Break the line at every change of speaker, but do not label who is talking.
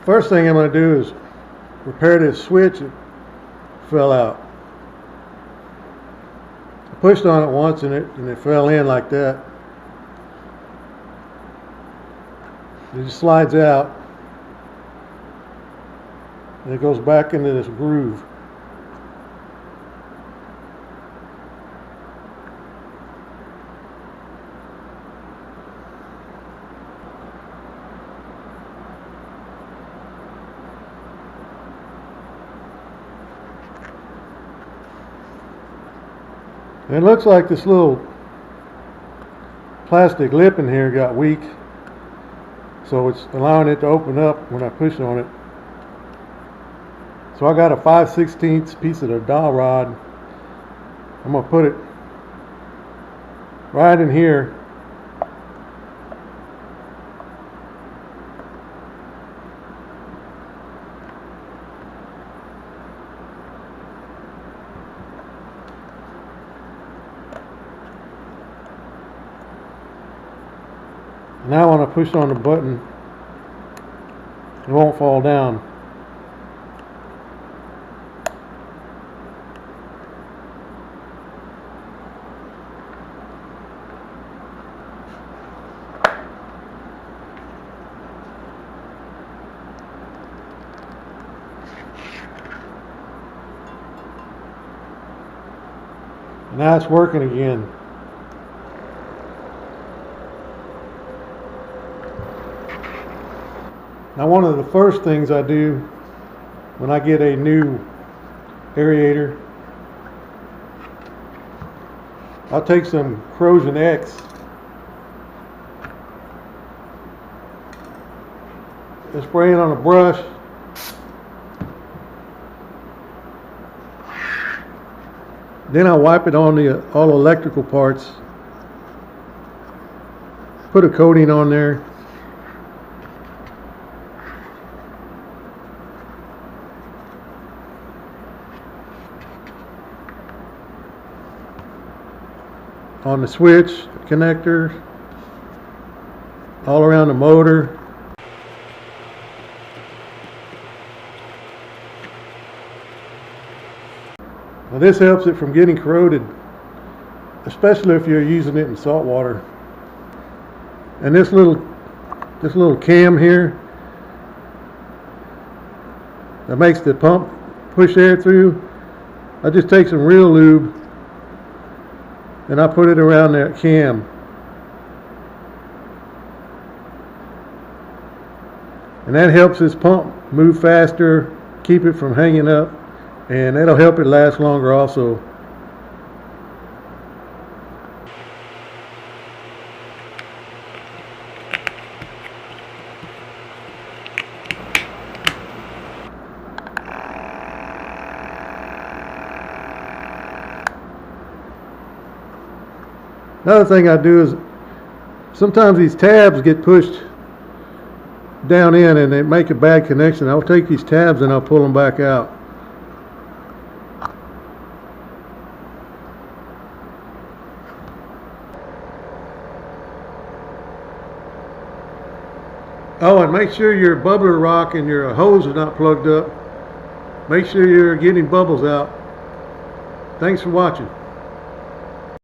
First thing I'm going to do is repair this switch that fell out. I pushed on it once and it fell in like that. It just slides out and it goes back into this groove. And it looks like this little plastic lip in here got weak, so it's allowing it to open up when I push on it. So I got a 5/16 piece of the dowel rod. I'm going to put it right in here. Now when I push on the button, it won't fall down. Now it's working again. Now one of the first things I do when I get a new aerator, I'll take some Corrosion X and spray it on a brush. Then I'll wipe it on all the electrical parts, put a coating on there. On the switch connector, all around the motor. Now this helps it from getting corroded, especially if you're using it in salt water. And this little cam here that makes the pump push air through, I just take some real lube and I put it around that cam. And that helps this pump move faster, keep it from hanging up, and that'll help it last longer also. Another thing I do is sometimes these tabs get pushed down in and they make a bad connection. I'll take these tabs and I'll pull them back out. Oh, and make sure your bubbler rock and your hose are not plugged up. Make sure you're getting bubbles out. Thanks for watching.